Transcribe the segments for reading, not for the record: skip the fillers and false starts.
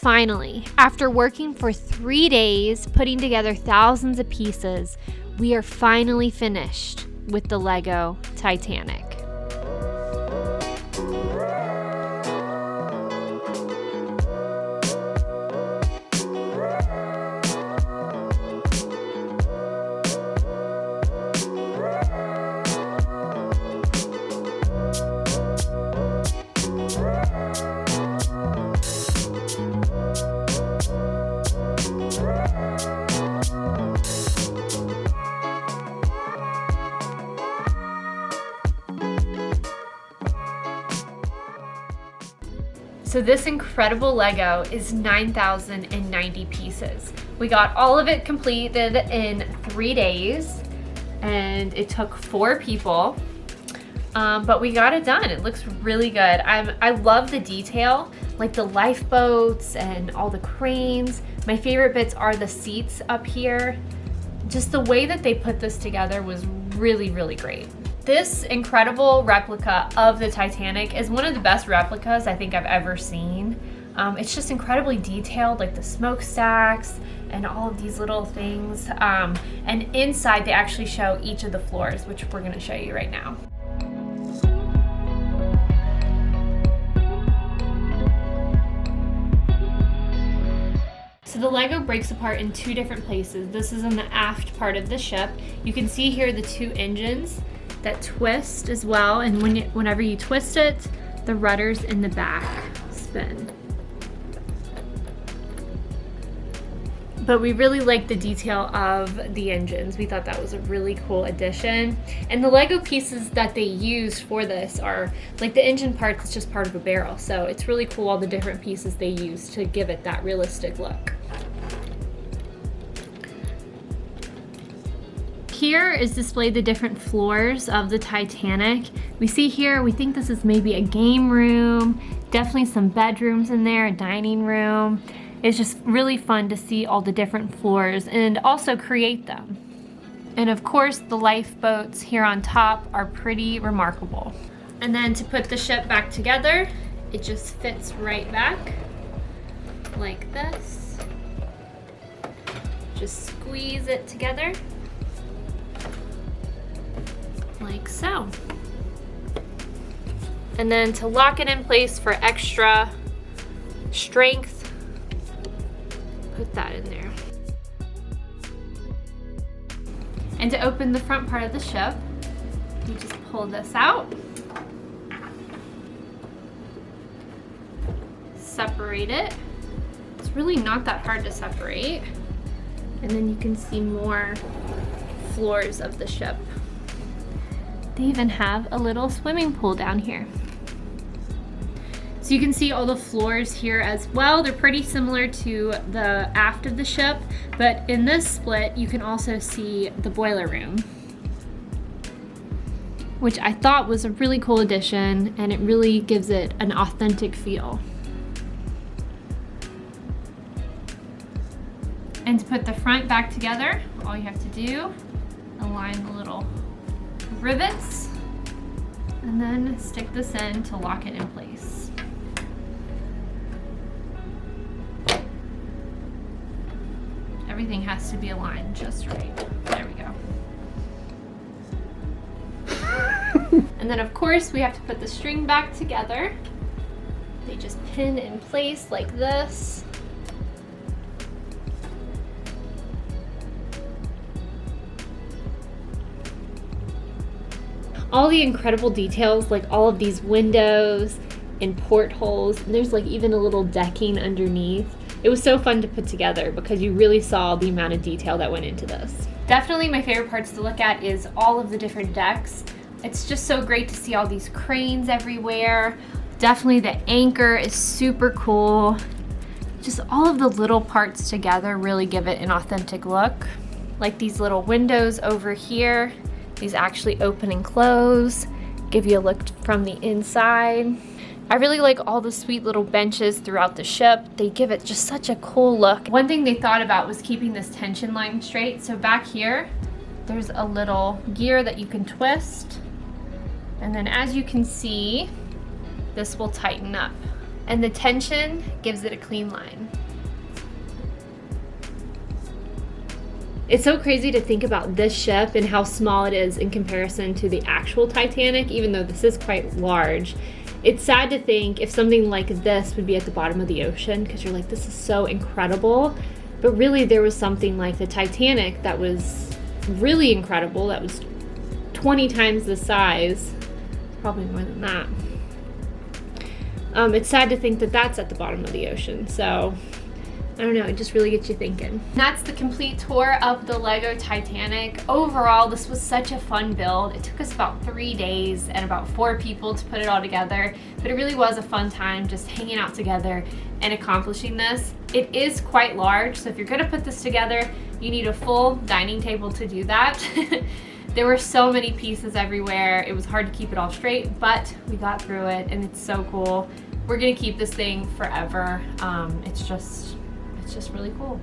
Finally, after working for 3 days, putting together thousands of pieces, we are finally finished with the LEGO Titanic. So this incredible Lego is 9,090 pieces. We got all of it completed in 3 days, and it took 4 people, but we got it done. It looks really good. I love the detail, like the lifeboats and all the cranes. My favorite bits are the seats up here. Just the way that they put this together was really, really great. This incredible replica of the Titanic is one of the best replicas I think I've ever seen. It's just incredibly detailed, like the smokestacks and all of these little things. And inside they actually show each of the floors, which we're gonna show you right now. So the Lego breaks apart in 2 different places. This is in the aft part of the ship. You can see here the 2 engines that twist as well, and whenever you twist it, the rudders in the back spin. But we really like the detail of the engines. We thought that was a really cool addition. And the Lego pieces that they used for this are, like the engine parts, it's just part of a barrel. So it's really cool all the different pieces they used to give it that realistic look. Here is displayed the different floors of the Titanic. We see here, we think this is maybe a game room, definitely some bedrooms in there, a dining room. It's just really fun to see all the different floors and also create them. And of course, the lifeboats here on top are pretty remarkable. And then to put the ship back together, it just fits right back like this. Just squeeze it together. Like so. And then to lock it in place for extra strength, put that in there. And to open the front part of the ship, you just pull this out, separate it. It's really not that hard to separate. And then you can see more floors of the ship. They even have a little swimming pool down here. So you can see all the floors here as well. They're pretty similar to the aft of the ship, but in this split, you can also see the boiler room, which I thought was a really cool addition, and it really gives it an authentic feel. And to put the front back together, all you have to do, align the little rivets and then stick this in to lock it in place. Everything has to be aligned just right. There we go. And then of course we have to put the string back together. They just pin in place like this. All the incredible details, like all of these windows and portholes, and there's like even a little decking underneath. It was so fun to put together because you really saw the amount of detail that went into this. Definitely my favorite parts to look at is all of the different decks. It's just so great to see all these cranes everywhere. Definitely the anchor is super cool. Just all of the little parts together really give it an authentic look. Like these little windows over here. These actually open and close, give you a look from the inside. I really like all the sweet little benches throughout the ship. They give it just such a cool look. One thing they thought about was keeping this tension line straight. So back here, there's a little gear that you can twist. And then as you can see, this will tighten up. and the tension gives it a clean line. It's so crazy to think about this ship and how small it is in comparison to the actual Titanic, even though this is quite large. It's sad to think if something like this would be at the bottom of the ocean, because you're like, this is so incredible. But really, there was something like the Titanic that was really incredible, that was 20 times the size, probably more than that. It's sad to think that that's at the bottom of the ocean, so I don't know, it just really gets you thinking. That's the complete tour of the LEGO Titanic. Overall, this was such a fun build. It took us about 3 days and about 4 people to put it all together, but it really was a fun time just hanging out together and accomplishing this. It is quite large, so if you're gonna put this together, you need a full dining table to do that. There were so many pieces everywhere. It was hard to keep it all straight, but we got through it and it's so cool. We're gonna keep this thing forever. It's just really cool.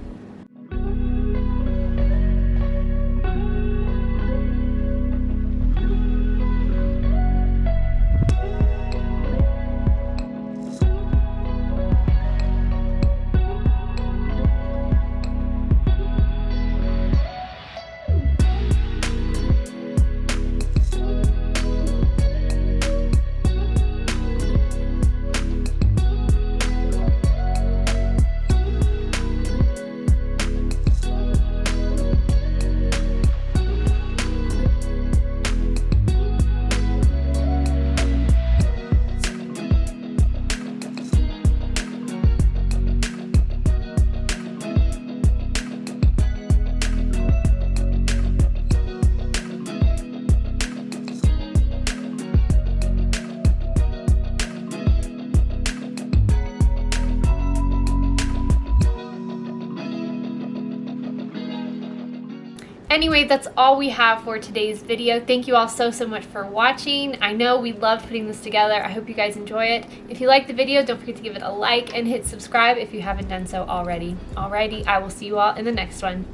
Anyway, that's all we have for today's video. Thank you all so much for watching. I know we loved putting this together. I hope you guys enjoy it. If you liked the video, don't forget to give it a like and hit subscribe if you haven't done so already. Alrighty, I will see you all in the next one.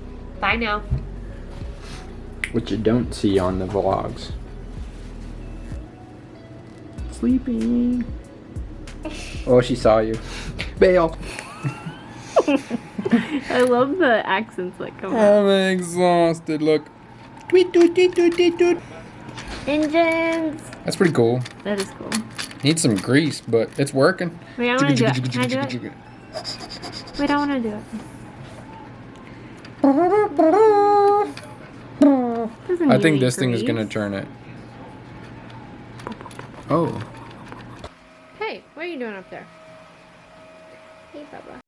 Bye now. What you don't see on the vlogs. Sleeping. Oh, she saw you. Bail. I love the accents that come out. I'm exhausted. Look. Tweet, tweet, tweet, tweet, tweet, tweet. Engines. That's pretty cool. That is cool. Needs some grease, but it's working. Wait, I want to do it. Can I do it? Wait, I want to do it. I think this thing is going to turn it. Oh. Hey, what are you doing up there? Hey, Bubba.